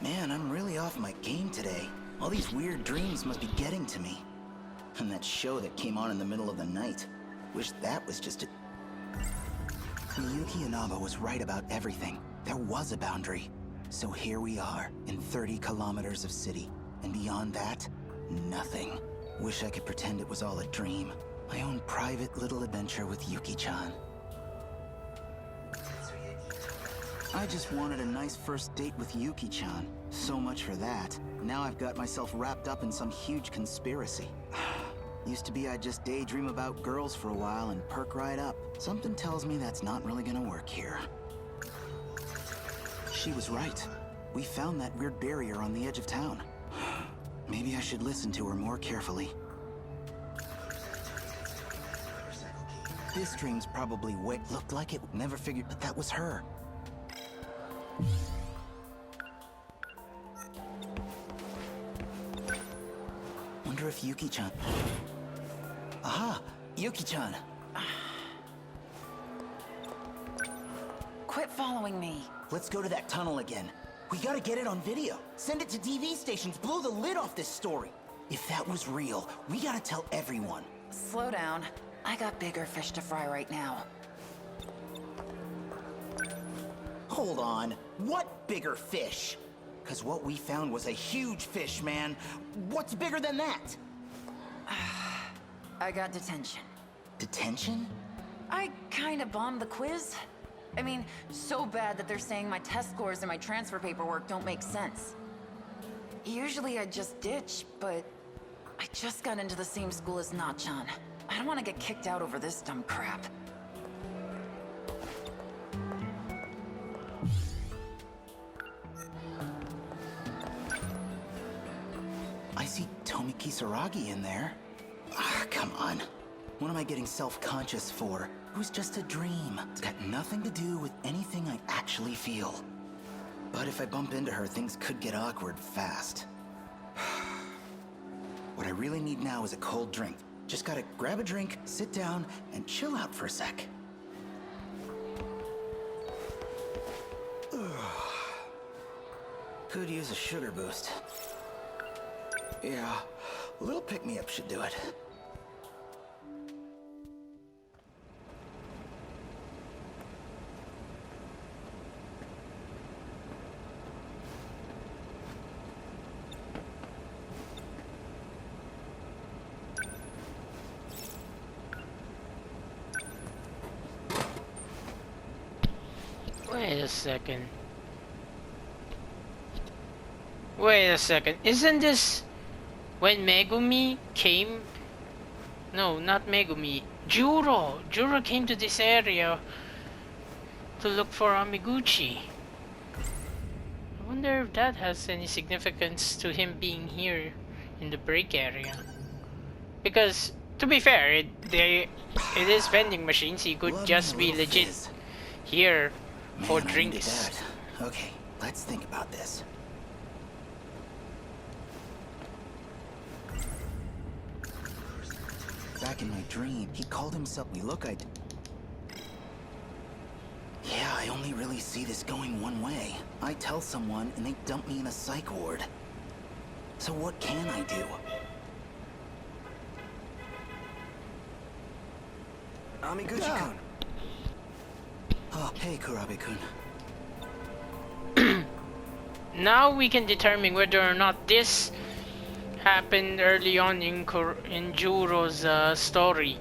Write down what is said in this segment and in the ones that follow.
Man, I'm really off my game today. All these weird dreams must be getting to me. And that show that came on in the middle of the night. Wish that was just a... Miyuki Inaba was right about everything. There was a boundary. So here we are, in 30 kilometers of city. And beyond that, nothing. Wish I could pretend it was all a dream. My own private little adventure with Yuki-chan. I just wanted a nice first date with Yuki-chan. So much for that. Now I've got myself wrapped up in some huge conspiracy. Used to be I'd just daydream about girls for a while and perk right up. Something tells me that's not really gonna work here. She was right. We found that weird barrier on the edge of town. Maybe I should listen to her more carefully. This dream's probably looked like it. Never figured that that was her. Wonder if Yuki-chan... Aha! Yuki-chan! Quit following me. Let's go to that tunnel again. We gotta get it on video. Send it to TV stations, blow the lid off this story. If that was real, we gotta tell everyone. Slow down. I got bigger fish to fry right now. Hold on. What bigger fish? Because what we found was a huge fish, man. What's bigger than that? I got detention. Detention? I kinda bombed the quiz. I mean, so bad that they're saying my test scores and my transfer paperwork don't make sense. Usually I just ditch, but I just got into the same school as Na-chan. I don't want to get kicked out over this dumb crap. I see Tomi Kisaragi in there. Ah, come on. What am I getting self-conscious for? It was just a dream. It's got nothing to do with anything I actually feel. But if I bump into her, things could get awkward fast. What I really need now is a cold drink. Just gotta grab a drink, sit down, and chill out for a sec. Could use a sugar boost. Yeah, a little pick-me-up should do it. Wait a second. Wait a second. Isn't this when Megumi came? No, not Megumi. Juro. Juro came to this area to look for Amiguchi. I wonder if that has any significance to him being here in the break area. Because, to be fair, it is vending machines. He could just be legit here for drinks. Okay, let's think about this. Back in my dream, he called himself me. Look, yeah, I only really see this going one way. I tell someone and they dump me in a psych ward. So what can I do? Amiguchi-kun. Oh, hey, Kurabe-kun. Now we can determine whether or not this happened early on in Juro's story.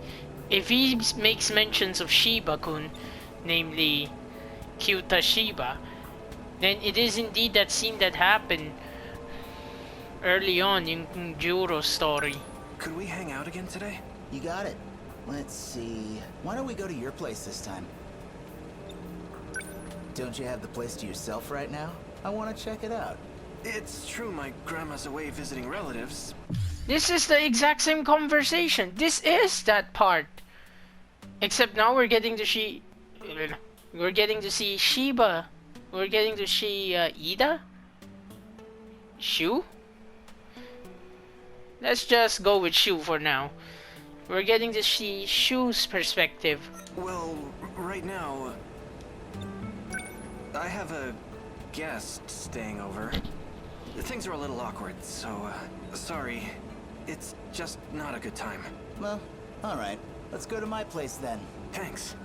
If he makes mentions of Shiba-kun, namely Kyuta Shiba, then it is indeed that scene that happened early on in Juro's story. Could we hang out again today? You got it. Let's see. Why don't we go to your place this time? Don't you have the place to yourself right now? I want to check it out. It's true my grandma's away visiting relatives. This is the exact same conversation. This is that part. Except now we're getting to see Shiba. We're getting to see Ida? Shu? Let's just go with Shu for now. We're getting to see Shu's perspective. Well, right now, I have a guest staying over. Things are a little awkward, so, sorry. It's just not a good time. Well, alright. Let's go to my place then. Thanks.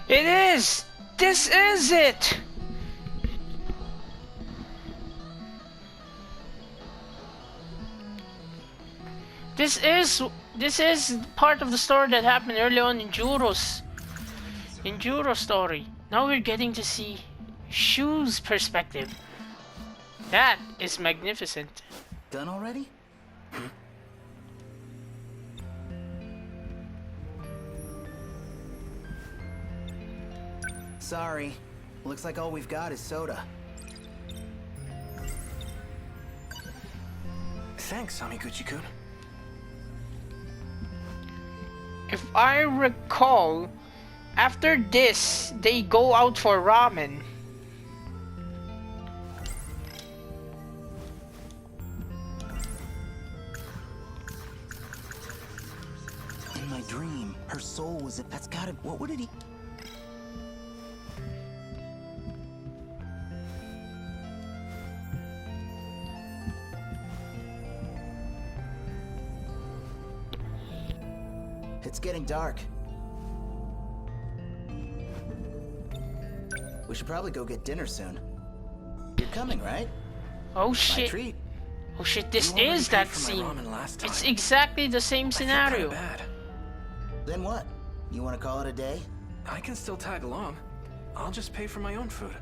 It is! This is it! This is part of the story that happened early on in Juro's story. Now we're getting to see Shu's perspective. That is magnificent. Done already? Sorry. Looks like all we've got is soda. Thanks, Amiguchi-kun. If I recall, after this, they go out for ramen. In my dream, her soul was it. That's gotta. What did he? It's getting dark. We should probably go get dinner soon. You're coming, right? Oh My shit. treat. Oh shit, this You already is paid that for my scene. ramen last time. It's exactly the same I feel scenario. kinda bad. Then what? You want to call it a day? I can still tag along. I'll just pay for my own food.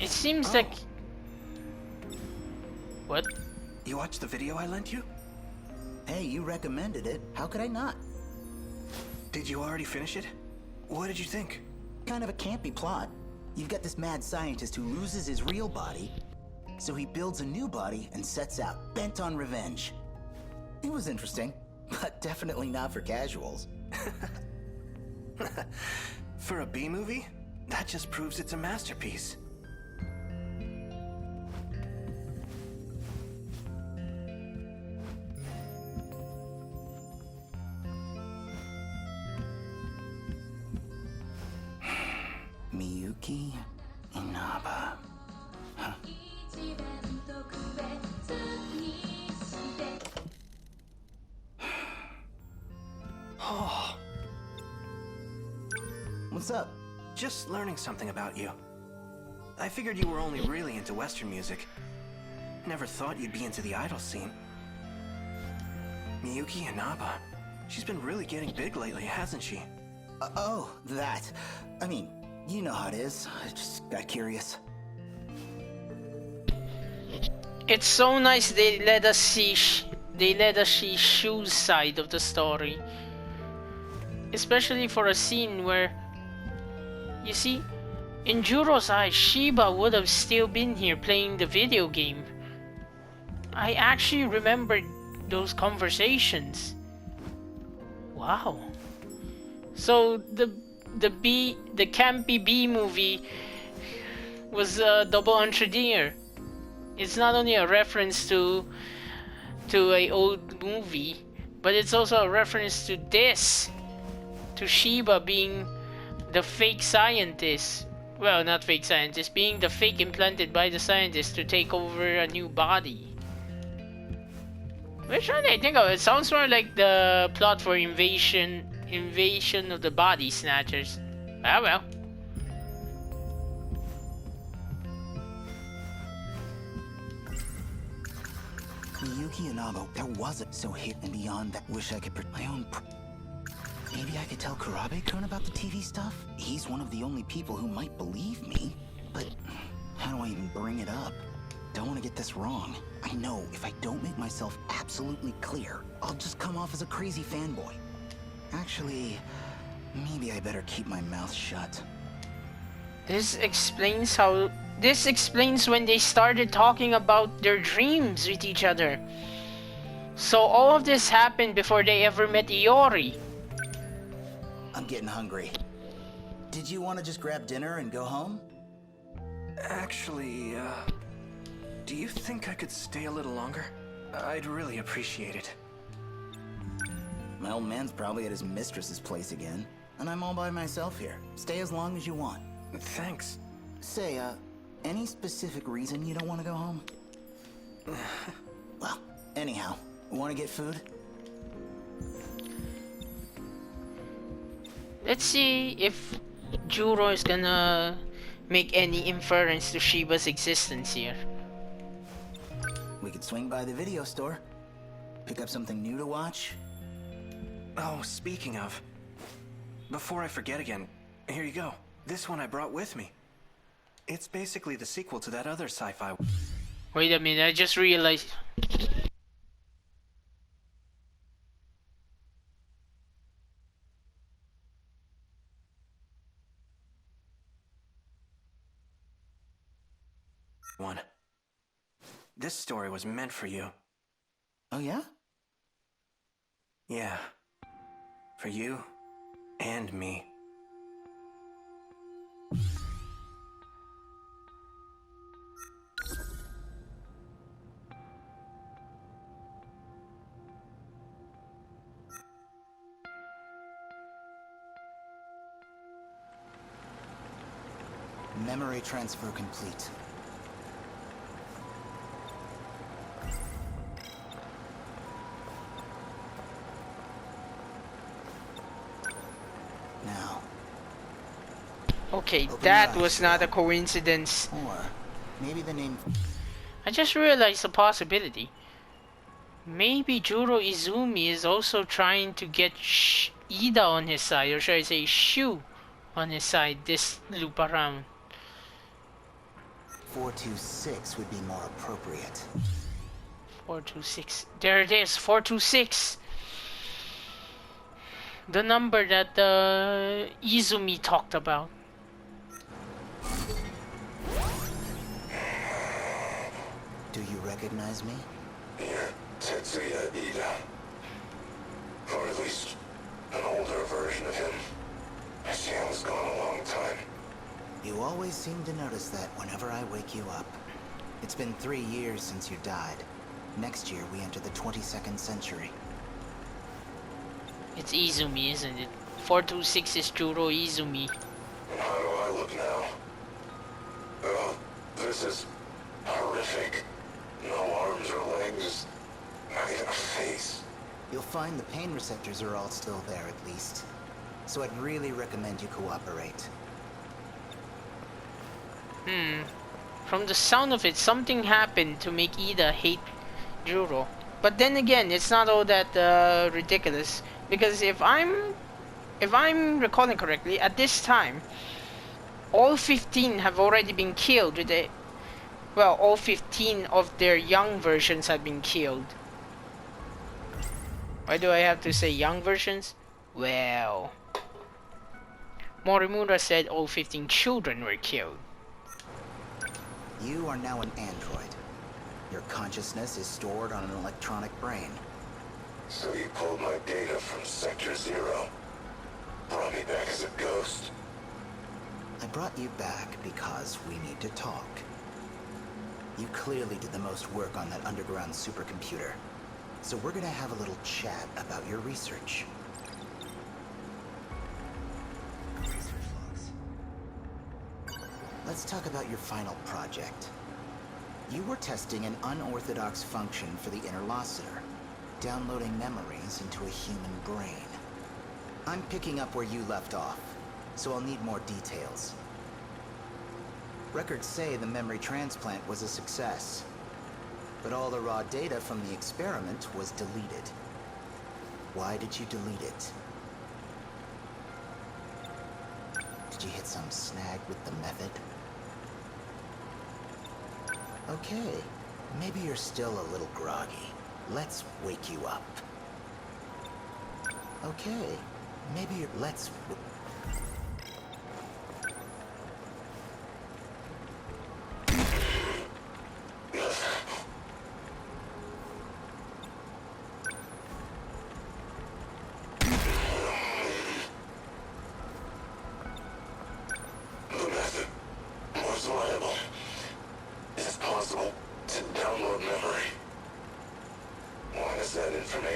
It seems Oh. like... What? You watched the video I lent you? Hey, you recommended it. How could I not? Did you already finish it? What did you think? Kind of a campy plot. You've got this mad scientist who loses his real body, so he builds a new body and sets out, bent on revenge. It was interesting, but definitely not for casuals. For a B-movie? That just proves it's a masterpiece. Miyuki Inaba. Huh. Oh, What's up? just learning something about you. I figured you were only really into Western music. Never thought you'd be into the idol scene. Miyuki Inaba. She's been really getting big lately, hasn't she? Oh, that. I mean, you know how it is. I just got curious. It's so nice they let us see Shu's side of the story. Especially for a scene where, you see, in Juro's eyes, Shiba would have still been here playing the video game. I actually remembered those conversations. Wow. So the campy B movie was a double entendre. It's not only a reference to a old movie, but it's also a reference to this, to Shiba being the fake scientist. Well, not fake scientist, being the fake implanted by the scientist to take over a new body. Which one I think of? It sounds more like the plot for Invasion of the Body Snatchers. Ah well. Miyuki Inaba, there wasn't so hit and beyond that. Wish I could my own. Maybe I could tell Kurabe-kun about the TV stuff? He's one of the only people who might believe me. But how do I even bring it up? Don't want to get this wrong. I know if I don't make myself absolutely clear, I'll just come off as a crazy fanboy. Actually, maybe I better keep my mouth shut. This this explains when they started talking about their dreams with each other. So all of this happened before they ever met Iori. I'm getting hungry. Did you want to just grab dinner and go home? Actually, do you think I could stay a little longer? I'd really appreciate it. My old man's probably at his mistress's place again, and I'm all by myself here. Stay as long as you want. Thanks. Say, any specific reason you don't want to go home? Well, anyhow, want to get food? Let's see if Juro is gonna make any inference to Shiba's existence here. We could swing by the video store. Pick up something new to watch. Oh, speaking of, before I forget again, here you go. This one I brought with me. It's basically the sequel to that other sci-fi. Wait a minute, I just realized. One. This story was meant for you. Oh yeah? Yeah. For you and me. Memory transfer complete. Now. Okay, Open that your eyes, was not a Joe. coincidence. Or maybe the name. I just realized a possibility. Maybe Juro Izumi is also trying to get Ida on his side, or should I say Shu on his side this loop around. 426 would be more appropriate. 426. There it is, 426. The number that Izumi talked about. Do you recognize me? You're Tetsuya Ida. Or at least an older version of him. Hassan's gone a long time. You always seem to notice that whenever I wake you up. It's been 3 years since you died. Next year we enter the 22nd century. It's Izumi, isn't it? 426 is Juro Izumi. And how do I look now? Oh, this is horrific. No arms or legs. Not even a face. You'll find the pain receptors are all still there at least. So I'd really recommend you cooperate. From the sound of it, something happened to make Ida hate Juro. But then again, it's not all that ridiculous. Because if I'm recalling correctly, at this time, all 15 have already been killed with a... Well, all 15 of their young versions have been killed. Why do I have to say young versions? Well... Morimura said all 15 children were killed. You are now an android. Your consciousness is stored on an electronic brain. So you pulled my data from Sector 0. Brought me back as a ghost. I brought you back because we need to talk. You clearly did the most work on that underground supercomputer. So we're gonna have a little chat about your research. Let's talk about your final project. You were testing an unorthodox function for the interlocutor, downloading memories into a human brain. I'm picking up where you left off, so I'll need more details. Records say the memory transplant was a success, but all the raw data from the experiment was deleted. Why did you delete it? Did you hit some snag with the method? Okay, maybe you're still a little groggy. Let's wake you up. Okay, maybe you're...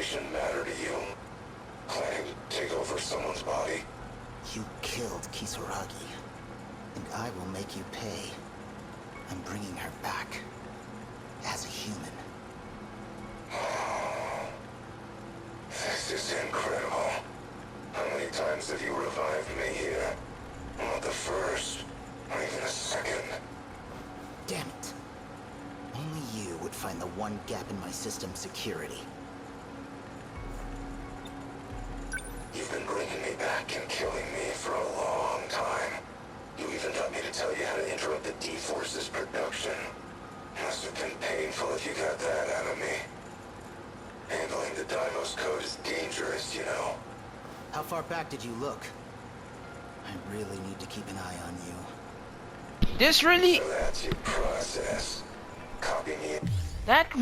information matter to you? Planning to take over someone's body? You killed Kisaragi, and I will make you pay. I'm bringing her back. As a human. This is incredible. How many times have you revived me here? Not the first, not even the second. Damn it. Only you would find the one gap in my system's security. You've been bringing me back and killing me for a long time. You even got me to tell you how to interrupt the D-Force's production. Must have been painful if you got that out of me. Handling the Deimos code is dangerous, you know. How far back did you look? I really need to keep an eye on you. This really, So that's your process. Copy me. that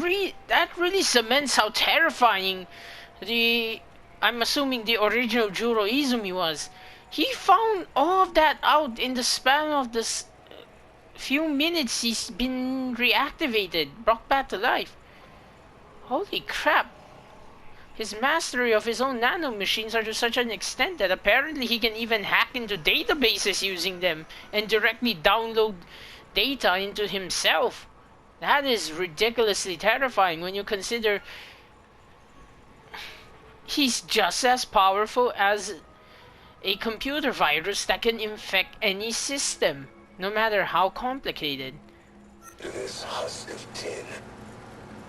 really cements how terrifying I'm assuming the original Juro Izumi was. He found all of that out in the span of this few minutes he's been reactivated, brought back to life. Holy crap. His mastery of his own nanomachines are to such an extent that apparently he can even hack into databases using them and directly download data into himself. That is ridiculously terrifying when you consider he's just as powerful as a computer virus that can infect any system, no matter how complicated. To this husk of tin.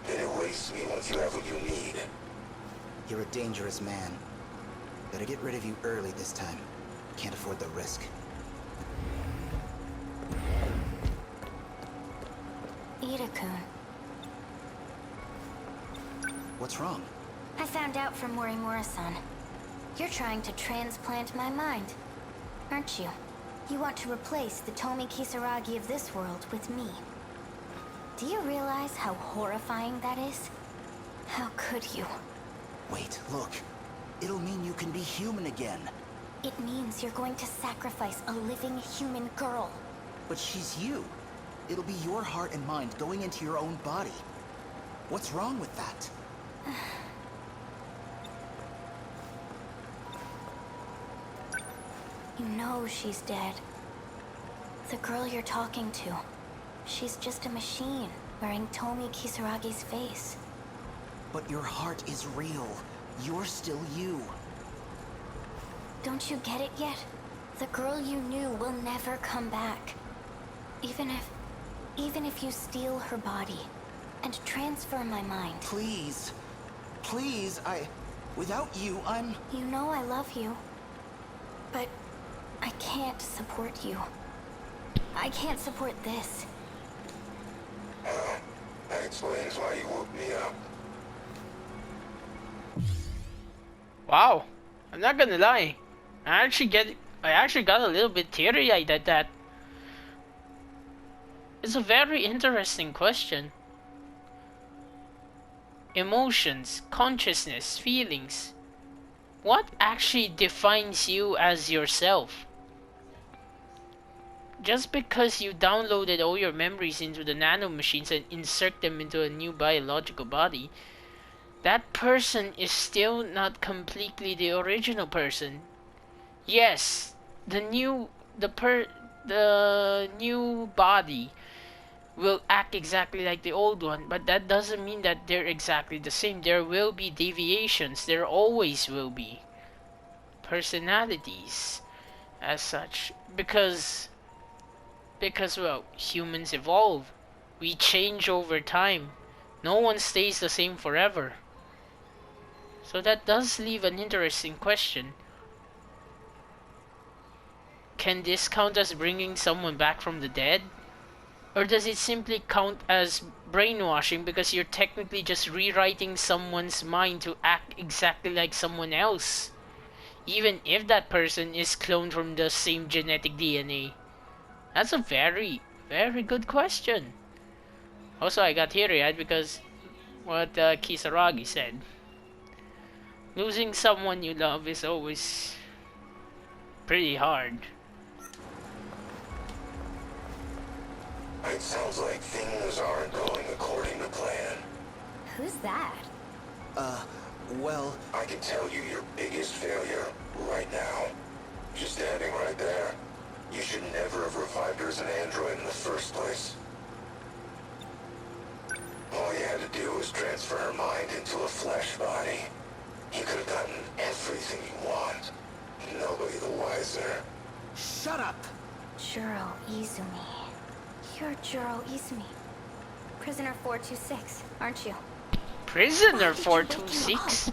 Then erase me once you have what you need. You're a dangerous man. Better get rid of you early this time. Can't afford the risk. Ida-kun, What's wrong? I found out from Morimura-san. You're trying to transplant my mind, aren't you? You want to replace the Tomi Kisaragi of this world with me. Do you realize how horrifying that is? How could you? Wait, look. It'll mean you can be human again. It means you're going to sacrifice a living human girl. But she's you. It'll be your heart and mind going into your own body. What's wrong with that? You know she's dead. The girl you're talking to. She's just a machine, wearing Tomi Kisaragi's face. But your heart is real. You're still you. Don't you get it yet? The girl you knew will never come back. Even if you steal her body and transfer my mind. Please. Please, without you, I'm... You know I love you. But I can't support you. I can't support this. Well, that explains why you woke me up. Wow, I'm not gonna lie. I actually got a little bit teary-eyed at that. It's a very interesting question. Emotions, consciousness, feelings. What actually defines you as yourself? Just because you downloaded all your memories into the nanomachines and insert them into a new biological body, that person is still not completely the original person. Yes, the new body will act exactly like the old one, but that doesn't mean that they're exactly the same. There will be deviations. There always will be personalities as such, because well, humans evolve. We change over time. No one stays the same forever. So that does leave an interesting question. Can this count as bringing someone back from the dead? Or does it simply count as brainwashing because you're technically just rewriting someone's mind to act exactly like someone else? Even if that person is cloned from the same genetic DNA? That's a very, very good question. Also, I got teary-eyed because what Kisaragi said. Losing someone you love is always pretty hard. It sounds like things aren't going according to plan. Who's that? Well, I can tell you your biggest failure right now. She's standing right there. You should never have revived her as an android in the first place. All you had to do was transfer her mind into a flesh body. You could have gotten everything you want. Nobody the wiser. shut up! Juro Izumi. You're Juro Izumi. Prisoner 426, aren't you? Prisoner Why did you wake 426?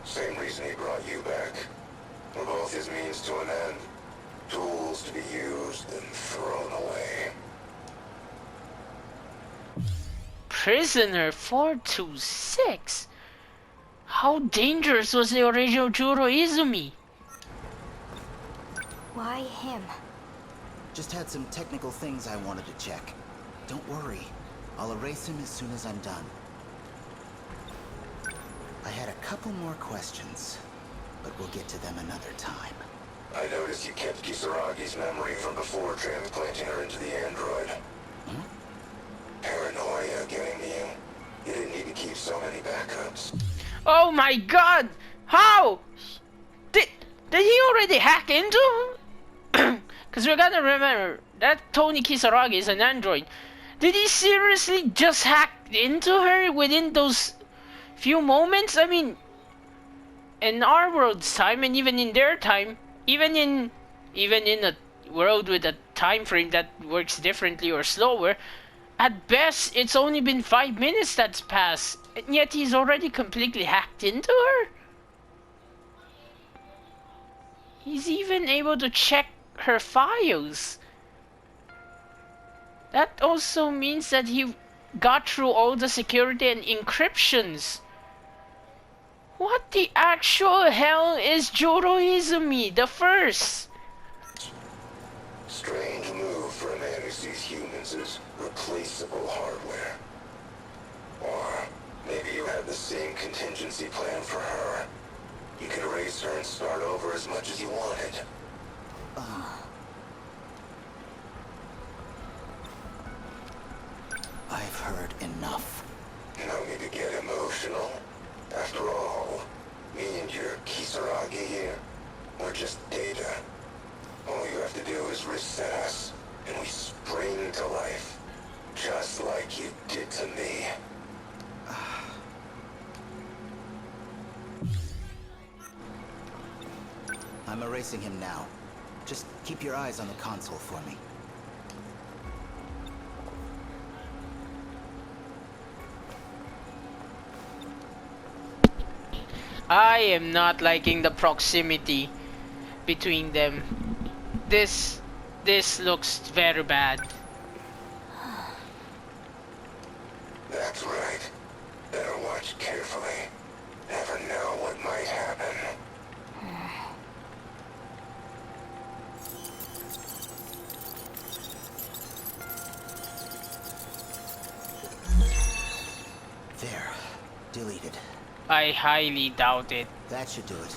Same reason he brought you back. We're both his means to an end. Tools to be used and thrown away. Prisoner 426? How dangerous was the original Juro Izumi? Why him? Just had some technical things I wanted to check. Don't worry. I'll erase him as soon as I'm done. I had a couple more questions, but we'll get to them another time. I noticed you kept Kisaragi's memory from before transplanting her into the android. Paranoia getting to you. You didn't need to keep so many backups. Oh my god! How? Did he already hack into him? Because we gotta remember that Tony Kisaragi is an android. Did he seriously just hack into her within those few moments? I mean, in our world's time and even in their time, even in a world with a time frame that works differently or slower, at best it's only been 5 minutes that's passed, and yet he's already completely hacked into her. He's even able to check her files. That also means that he got through all the security and encryptions. What the actual hell is Juro Izumi the First? Strange move for a man who sees humans as replaceable hardware. Or maybe you had the same contingency plan for her. You could erase her and start over as much as you wanted. I've heard enough. No need to get emotional. After all, me and your Kisaragi here, we're just data. All you have to do is reset us, and we spring to life. Just like you did to me. I'm erasing him now. Just keep your eyes on the console for me. I am not liking the proximity between them. This looks very bad. That's right. Better watch carefully. Never know what might happen. There. Deleted. I highly doubt it. That should do it.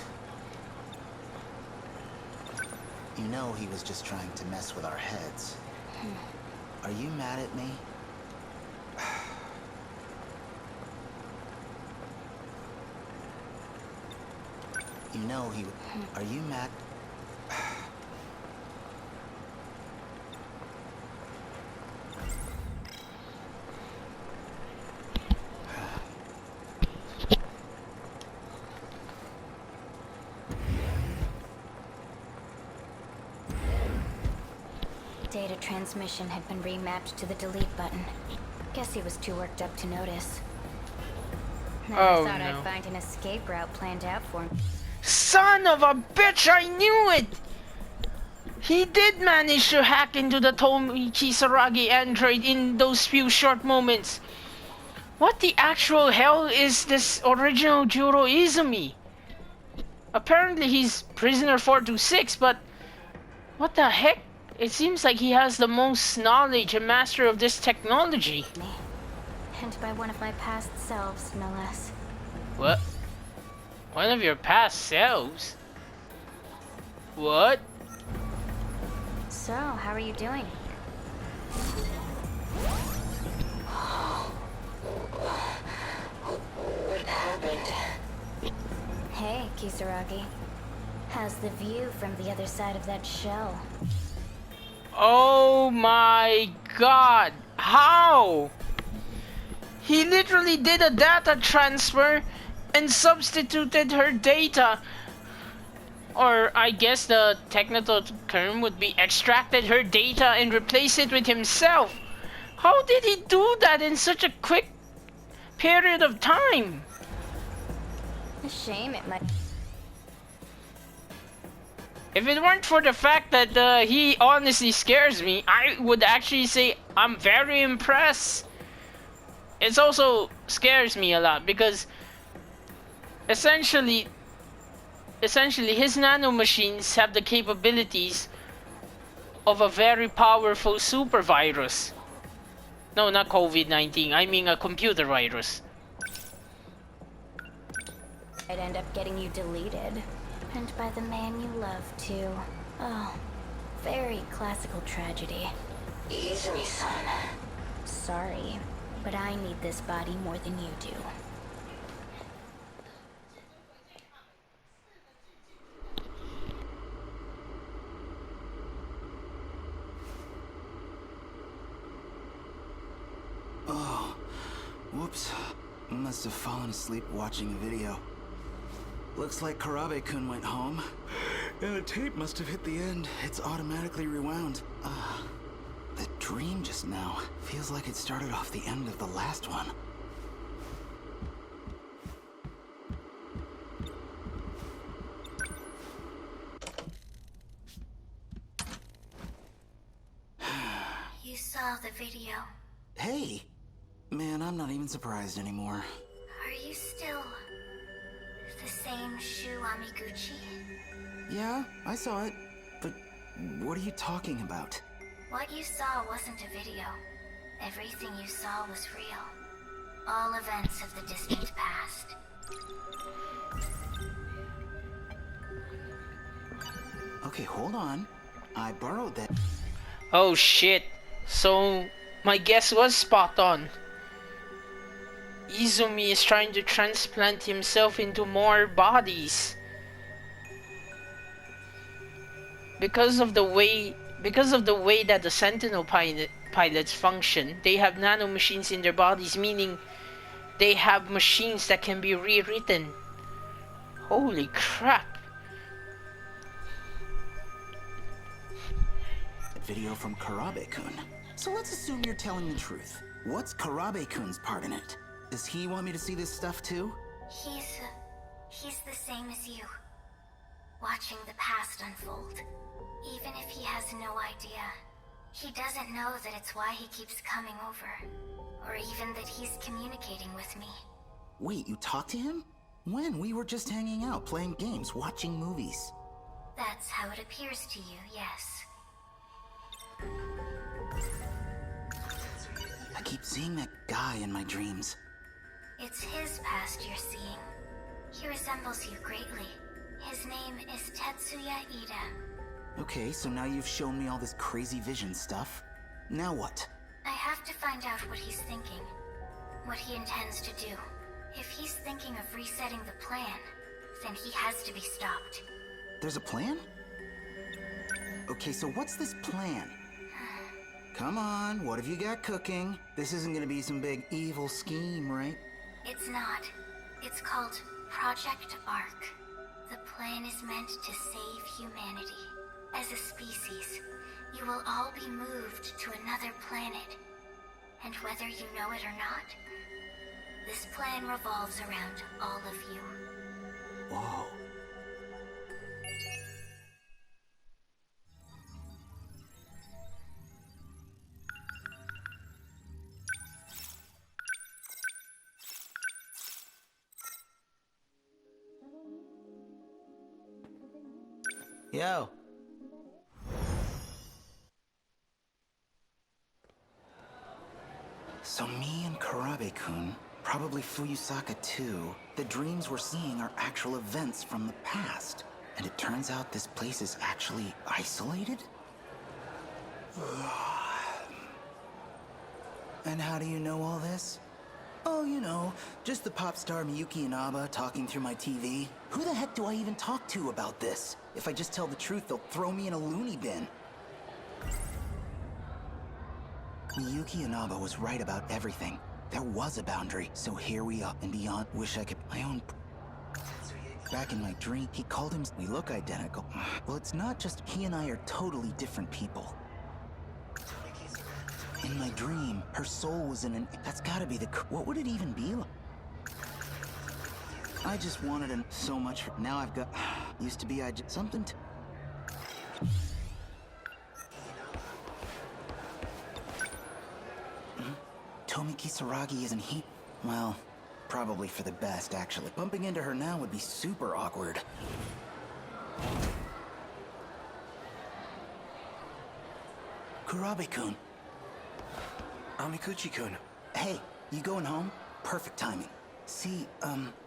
You know he was just trying to mess with our heads. Are you mad at me? You know he... Are you mad? Data transmission had been remapped to the delete button. Guess he was too worked up to notice. I Oh, thought no. I'd find an escape route planned out for him. Son of a bitch, I knew it! He did manage to hack into the Tomi Kisaragi android in those few short moments. What the actual hell is this original Juro Izumi? Apparently he's prisoner 426, but what the heck? It seems like he has the most knowledge and mastery of this technology. And by one of my past selves, no less. What? One of your past selves? What? So, how are you doing? What happened? Hey, Kisaragi. How's the view from the other side of that shell? Oh my god! How? He literally did a data transfer and substituted her data. Or I guess the technical term would be extracted her data and replaced it with himself. How did he do that in such a quick period of time? A shame it might... If it weren't for the fact that he honestly scares me, I would actually say I'm very impressed. It also scares me a lot because essentially his nanomachines have the capabilities of a very powerful super virus. No, not COVID-19, I mean a computer virus. I'd end up getting you deleted. And by the man you love, too. Oh, very classical tragedy. Easy, son. Sorry, but I need this body more than you do. Oh, whoops. Must have fallen asleep watching a video. Looks like Karabe-kun went home. And the tape must have hit the end. It's automatically rewound. The dream just now feels like it started off the end of the last one. You saw the video. Hey! Man, I'm not even surprised anymore. Are you still the same Shu Amiguchi? Yeah, I saw it. But what are you talking about? What you saw wasn't a video. Everything you saw was real. All events of the distant past. Okay, hold on. I borrowed that. Oh shit. So my guess was spot on. Izumi is trying to transplant himself into more bodies. Because of the way that the Sentinel pilots function, they have nanomachines in their bodies, meaning they have machines that can be rewritten. Holy crap. Video from Karabe-kun. So let's assume you're telling the truth. What's Karabe-kun's part in it? Does he want me to see this stuff too? He's the same as you. Watching the past unfold. Even if he has no idea. He doesn't know that it's why he keeps coming over. Or even that he's communicating with me. Wait, you talked to him? When? We were just hanging out, playing games, watching movies. That's how it appears to you, yes. I keep seeing that guy in my dreams. It's his past you're seeing. He resembles you greatly. His name is Tetsuya Ida. Okay, so now you've shown me all this crazy vision stuff. Now what? I have to find out what he's thinking. What he intends to do. If he's thinking of resetting the plan, then he has to be stopped. There's a plan? Okay, so what's this plan? Come on, what have you got cooking? This isn't gonna be some big evil scheme, right? It's not. It's called Project Ark. The plan is meant to save humanity. As a species, you will all be moved to another planet. And whether you know it or not, this plan revolves around all of you. Whoa. Yo. So me and Karabe-kun, probably Fuyusaka too, the dreams we're seeing are actual events from the past. And it turns out this place is actually isolated? And how do you know all this? Oh, you know, just the pop star Miyuki Inaba talking through my TV. Who the heck do I even talk to about this? If I just tell the truth, they'll throw me in a loony bin. Miyuki Inaba was right about everything. There was a boundary, so here we are and beyond. Wish I could my own. Back in my dream, he called him. We look identical. Well, it's not just he and I are totally different people. In my dream, her soul was in an. That's gotta be the. What would it even be like? I just wanted him so much. Now I've got. Used to be I just something. Tomi Kisaragi isn't he? Well, probably for the best, actually. Bumping into her now would be super awkward. Kurabe-kun. Amikuchi-kun. Hey, you going home? Perfect timing. See,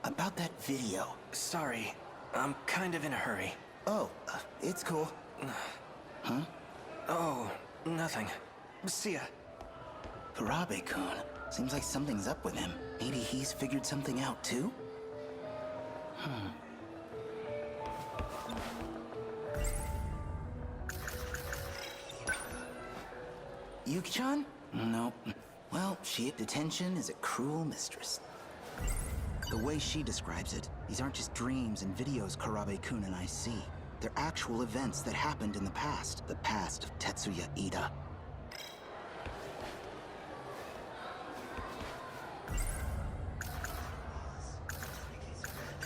about that video. Sorry, I'm kind of in a hurry. Oh, it's cool. Huh? Oh, nothing. See ya. Kurabe-kun. Seems like something's up with him. Maybe he's figured something out, too? Yuki-chan? Nope. Well, detention is a cruel mistress. The way she describes it, these aren't just dreams and videos Kurabe-kun and I see. They're actual events that happened in the past of Tetsuya Ida.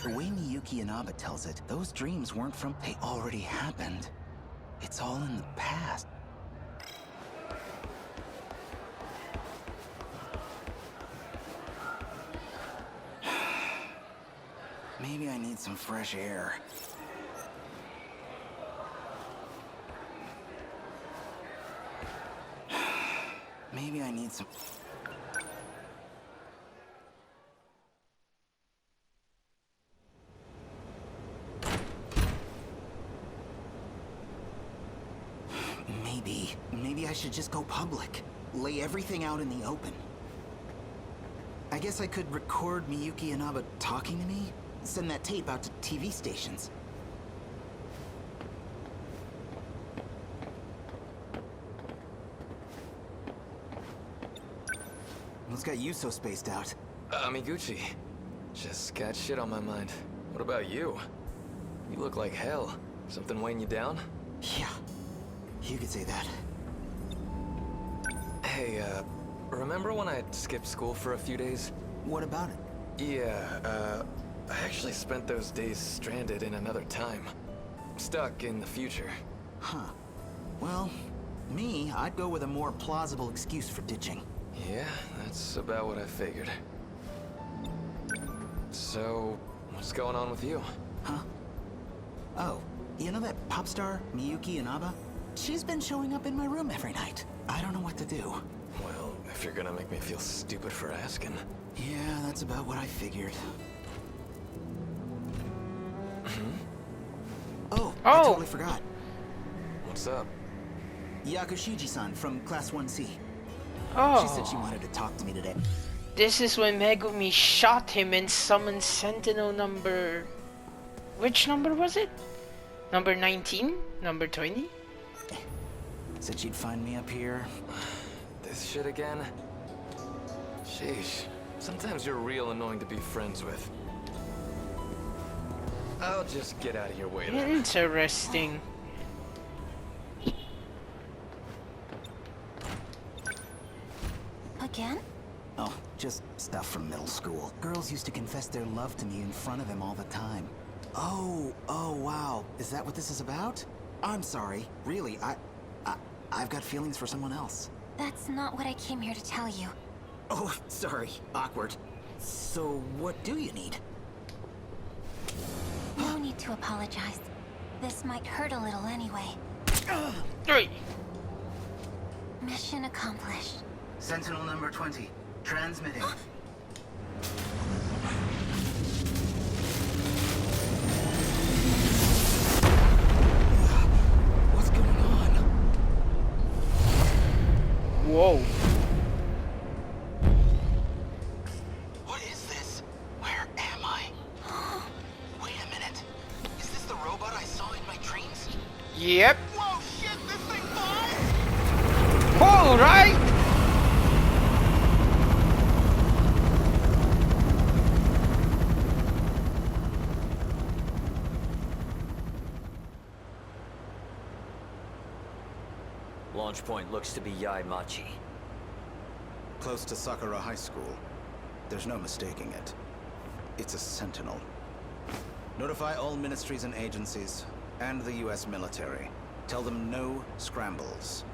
The way Miyuki Inaba tells it, those dreams weren't from. They already happened. It's all in the past. Maybe I need some fresh air. Maybe I need some. Maybe I should just go public. Lay everything out in the open. I guess I could record Miyuki Inaba talking to me? Send that tape out to TV stations. What's got you so spaced out? Amiguchi. Just got shit on my mind. What about you? You look like hell. Something weighing you down? Yeah, you could say that. Hey, remember when I skipped school for a few days? What about it? Yeah, I actually spent those days stranded in another time. Stuck in the future. Huh. Well, me, I'd go with a more plausible excuse for ditching. Yeah, that's about what I figured. So, what's going on with you? Huh? Oh, you know that pop star, Miyuki Inaba? She's been showing up in my room every night. I don't know what to do. Well, if you're gonna make me feel stupid for asking. Yeah, that's about what I figured. Oh, I totally forgot. What's up? Yakushiji-san from Class 1C. Oh. She said she wanted to talk to me today. This is when Megumi shot him and summoned Sentinel number... Which number was it? Number 19? Number 20? Said she'd find me up here. This shit again? Sheesh. Sometimes you're real annoying to be friends with. I'll just get out of your way then. Interesting. Again? Oh, just stuff from middle school. Girls used to confess their love to me in front of him all the time. Oh, wow. Is that what this is about? I'm sorry. Really, I've got feelings for someone else. That's not what I came here to tell you. Oh, sorry. Awkward. So, what do you need? No need to apologize. This might hurt a little anyway. 3. Mission accomplished. Sentinel number 20. Transmitting. What's going on? Whoa. launch point looks to be Yaimachi. Close to Sakura High School. There's no mistaking it. It's a Sentinel. Notify all ministries and agencies, and the US military. Tell them no scrambles.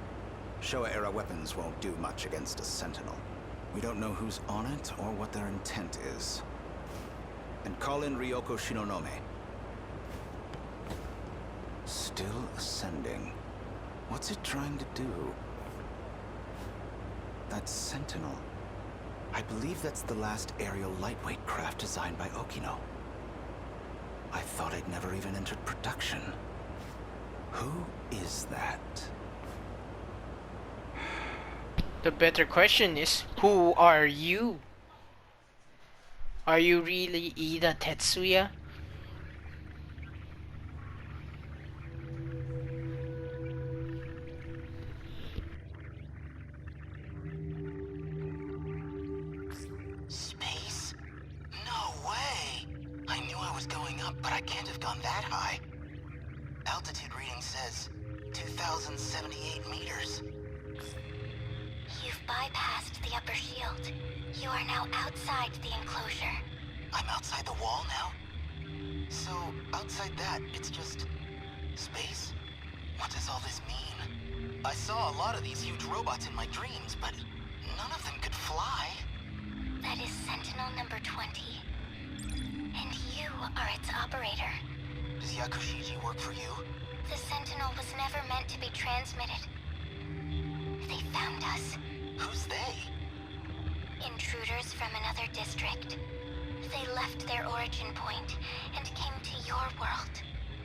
Showa-era weapons won't do much against a Sentinel. We don't know who's on it or what their intent is. And call in Ryoko Shinonome. Still ascending. What's it trying to do? That Sentinel. I believe that's the last aerial lightweight craft designed by Okino. I thought I'd never even entered production. Who is that? The better question is, who are you? Are you really Ida Tetsuya? Space? No way! I knew I was going up, but I can't have gone that high. Altitude reading says 2,078 meters. You've bypassed the upper shield. You are now outside the enclosure. I'm outside the wall now? So, outside that, it's just... space? What does all this mean? I saw a lot of these huge robots in my dreams, but none of them could fly. That is Sentinel number 20. And you are its operator. Does Yakushiji work for you? The Sentinel was never meant to be transmitted. They found us. Who's they? Intruders from another district. They left their origin point and came to your world.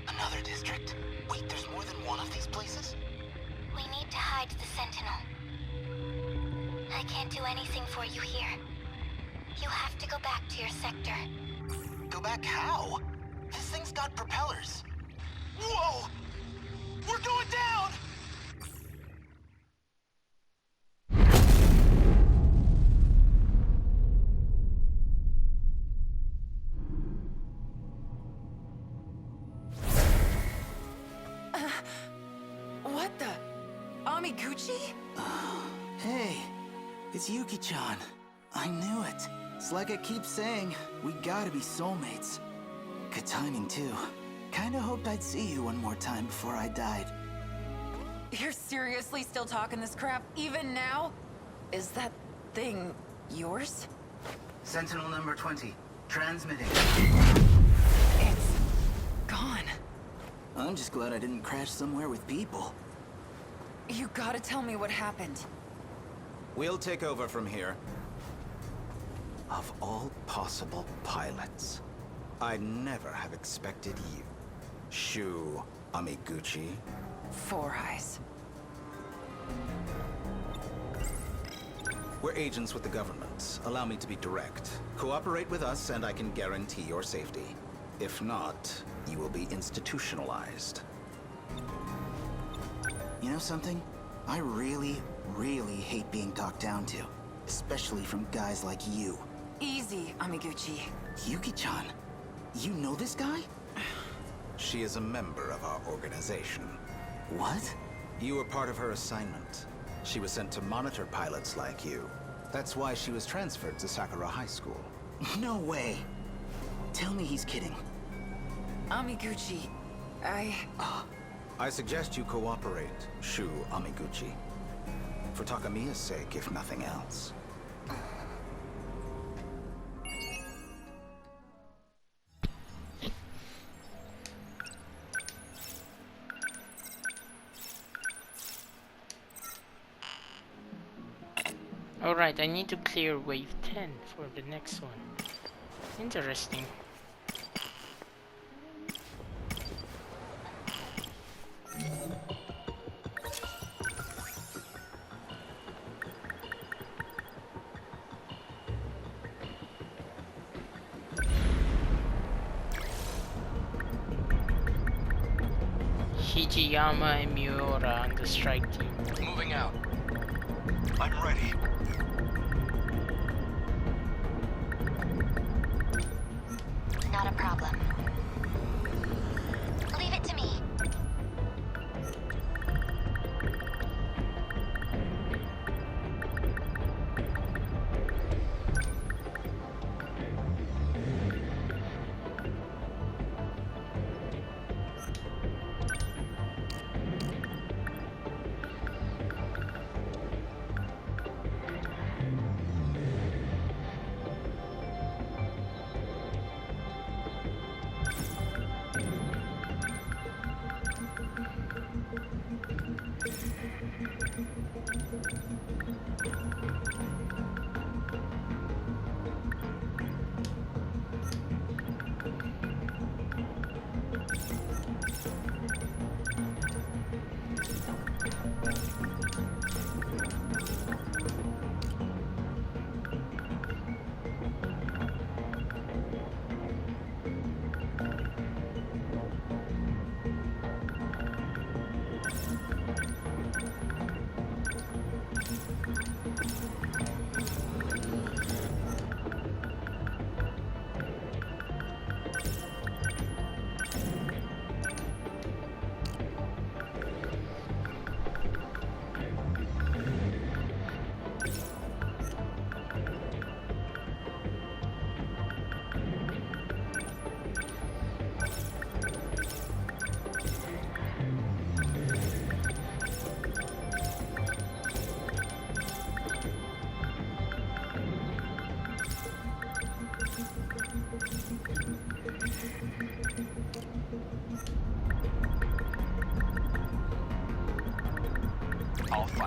Another district? Wait, there's more than one of these places? We need to hide the Sentinel. I can't do anything for you here. You have to go back to your sector. Go back how? This thing's got propellers. Whoa! We're going down! What the? Amiguchi? Hey, it's Yuki-chan. I knew it. It's like I keep saying, we gotta be soulmates. Good timing, too. Kinda hoped I'd see you one more time before I died. You're seriously still talking this crap, even now? Is that thing yours? Sentinel number 20, transmitting. It's gone. I'm just glad I didn't crash somewhere with people. You gotta tell me what happened. We'll take over from here. Of all possible pilots, I'd never have expected you. Shu Amiguchi. Four Eyes. We're agents with the government. Allow me to be direct. Cooperate with us and I can guarantee your safety. If not, you will be institutionalized. You know something? I really, really hate being talked down to. Especially from guys like you. Easy, Amiguchi. Yuki-chan, you know this guy? She is a member of our organization. What? You were part of her assignment. She was sent to monitor pilots like you. That's why she was transferred to Sakura High School. No way. Tell me he's kidding. Amiguchi, I suggest you cooperate, Shu Amiguchi. For Takamiya's sake, if nothing else. Alright, I need to clear wave 10 for the next one. Interesting. Hijiyama and Miura on the strike team. Moving out. I'm ready. Not a problem. Leave it to me.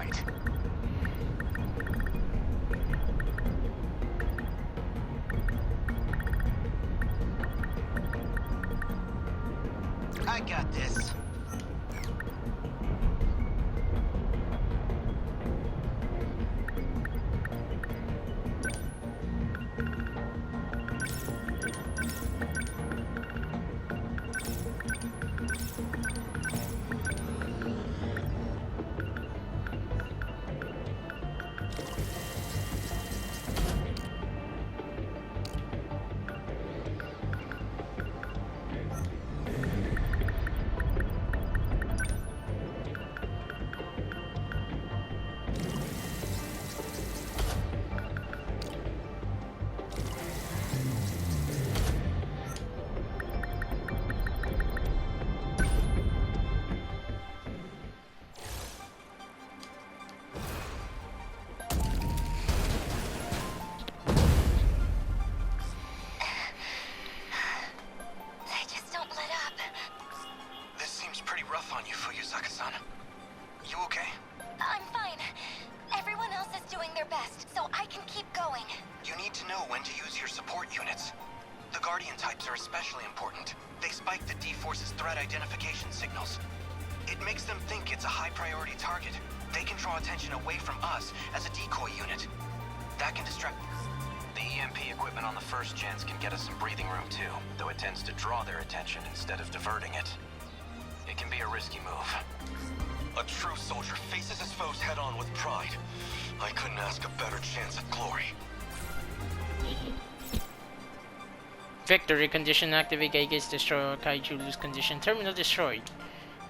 mind. I got this. They just don't let up. This seems pretty rough on you, Fuyuzaka-san. You okay? I'm fine. Everyone else is doing their best, so I can keep going. You need to know when to use your support units. The Guardian types are especially important. They spike the D-Force's threat identification signals. It makes them think it's a high-priority target. They can draw attention away from us as a decoy unit. That can distract... The EMP equipment on the first gens can get us some breathing room too, though it tends to draw their attention instead of diverting it. It can be a risky move. A true soldier faces his foes head-on with pride. I couldn't ask a better chance at glory. Victory condition, activate Aegis, destroy Kaiju, lose condition, terminal destroyed.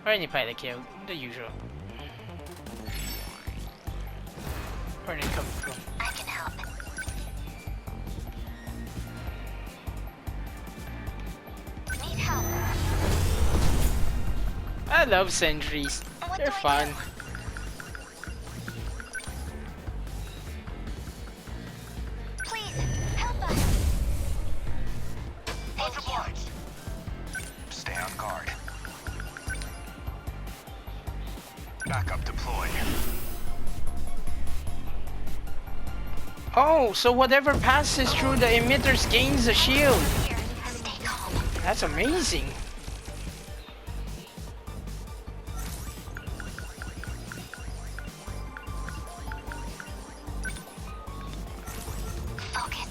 Or any pilot killed, the usual. Where did it come from? I can help. Need help. I love sentries. What They're do I fun. do? Please, help us. Much obliged. Stay on guard. Backup deployed. Oh, so whatever passes through the emitters gains a shield. Here, stay calm. That's amazing. Focus.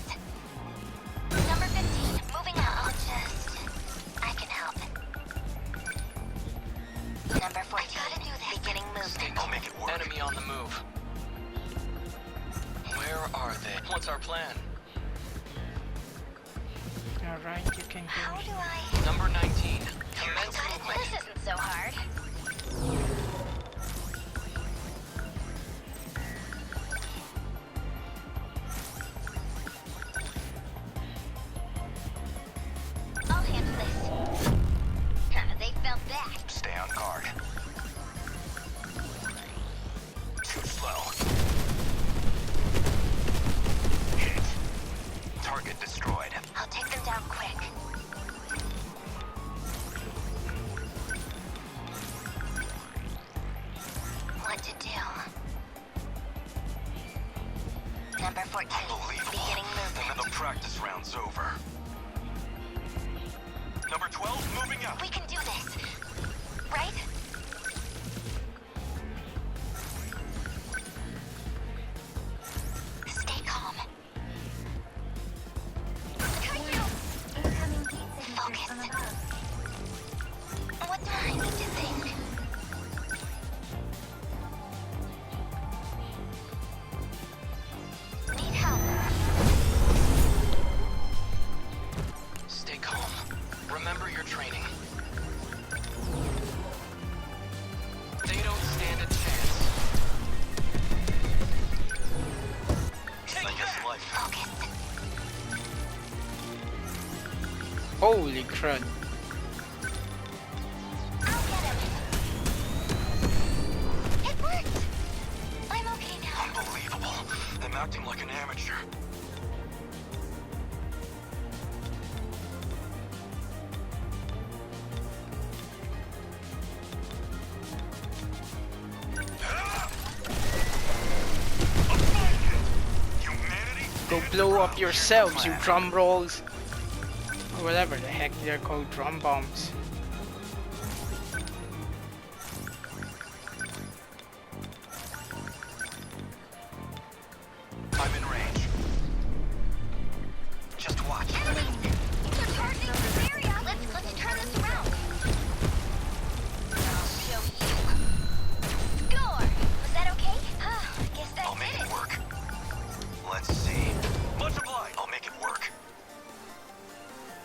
Number 15, moving out. I can help. Number 14, beginning movement. I'll make it work. Enemy on the move. Where are they? What's our plan? Alright, you can How go. do I... Number 19. I Commence got it. movement. This isn't so hard. I'll handle this. They felt that. Stay on guard. Too slow. Hit. Target destroyed. I'll take them down quick. What to do? Number 14, Unbelievable. beginning movement. Another practice round's over. Number 12, moving out. We can do this, right? Stay calm. Focus. What do I need to think? Need help. Stay calm. Remember your training. They don't stand a chance. I guess life. Focus. Holy crud. I'll get him. It worked. I'm okay now. Unbelievable. I'm acting like an amateur. Go blow up yourselves, you drum rolls. Or whatever the heck they're called, drum bombs. I'm in range. Just watch. Enemies! They're targeting this area! Let's turn this around. I'll show you. Score! Was that okay? Guess that I'll make did it it. work. Let's see. Multiply! I'll make it work.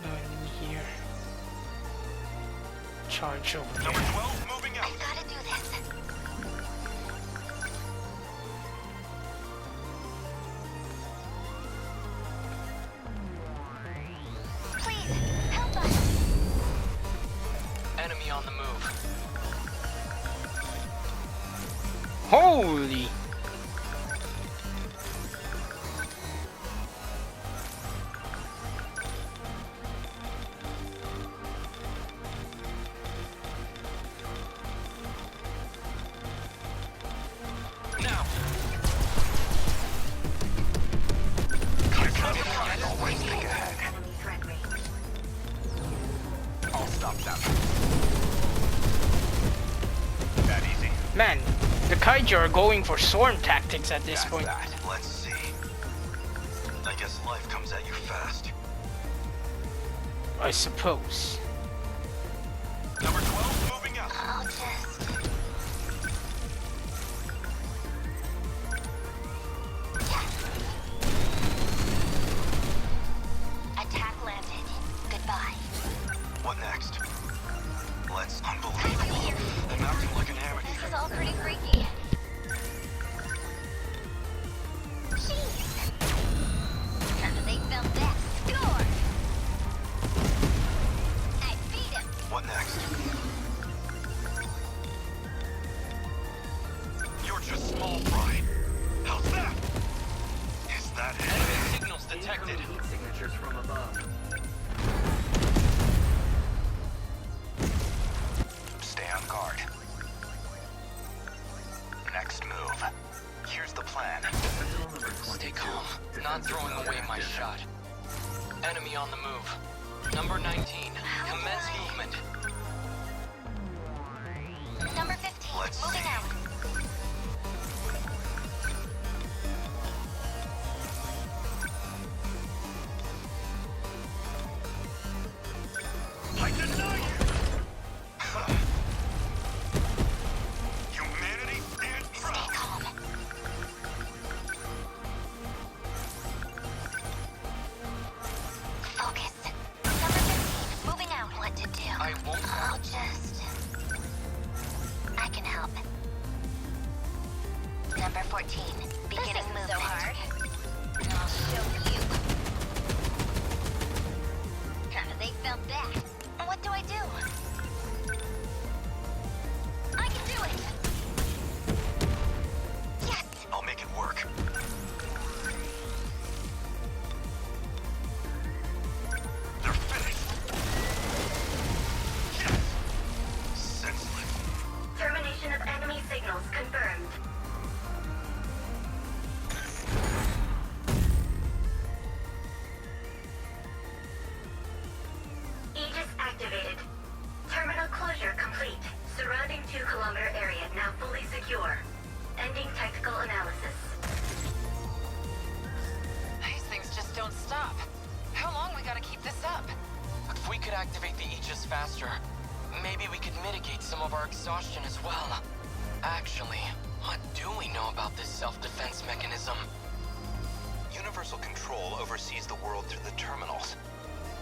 No enemy here. Charge over Number there. 12 moving out. I gotta do this. Please, help us. Enemy on the move. Holy! Now! Always think ahead. I'll stop them. That easy. Man, the kaiju are going for swarm tactics at this That's point. that. Let's see. I guess life comes at you fast. I suppose. Number 12 moving out. I'll just... Attack landed. Goodbye. What next? Let's... Unbelievable. I'm mounting like an amateur. This is all pretty freaky. Jeez. They felt that. Score! I beat him. What next? You're just small fry. How's that? Is that it? Signals detected. Signatures from above. Stay on guard. Next move. Here's the plan. Stay calm. Not throwing away my shot. Enemy on the move. Number 19. Commence movement. Number 15. Let's Moving see. out. I deny you! Humanity stands Stay proud. calm. Focus. Number 15. Moving out. What to do? I won't. I'll just... I can help. Number 14. Beginning movement. So hard. I'll show you. They felt that. What do I do? I can do it. Yes. I'll make it work. They're finished. Yes! Senseless. Termination of enemy signals confirmed. Aegis activated. Terminal closure complete. Surrounding 2-kilometer area now fully secure. Ending tactical analysis. These things just don't stop. How long we gotta keep this up? If we could activate the Aegis faster, maybe we could mitigate some of our exhaustion as well. Actually, what do we know about this self-defense mechanism? Universal Control oversees the world through the terminals.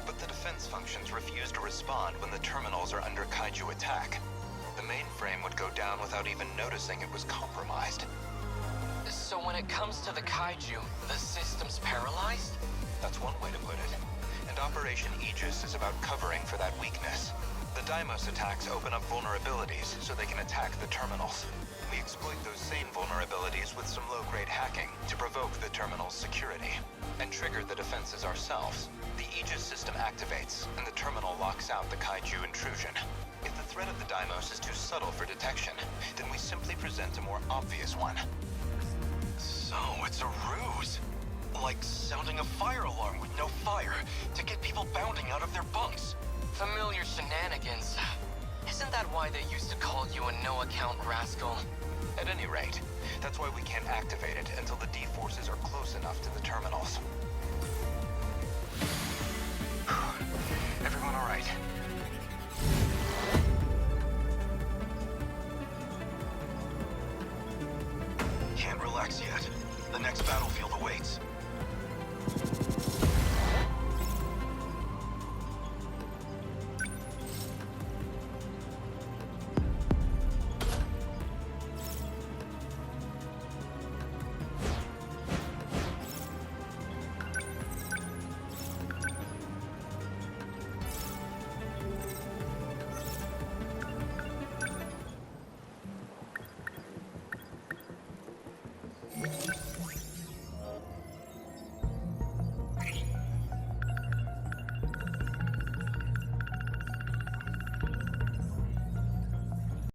But the defense functions refuse to respond when the terminals are under kaiju attack. The mainframe would go down without even noticing it was compromised. So when it comes to the kaiju, the system's paralyzed? That's one way to put it. And Operation Aegis is about covering for that weakness. The Deimos attacks open up vulnerabilities so they can attack the terminals. We exploit those same vulnerabilities with some low-grade hacking to provoke the terminal's security and trigger the defenses ourselves. The Aegis system activates, and the terminal locks out the kaiju intrusion. If the threat of the Deimos is too subtle for detection, then we simply present a more obvious one. So it's a ruse. Like like sounding a fire alarm with no fire to get people bounding out of their bunks. Familiar shenanigans. Isn't that why they used to call you a no-account rascal? At any rate, that's why we can't activate it until the D-forces are close enough to the terminals. Everyone all right? Can't relax yet. The next battlefield awaits.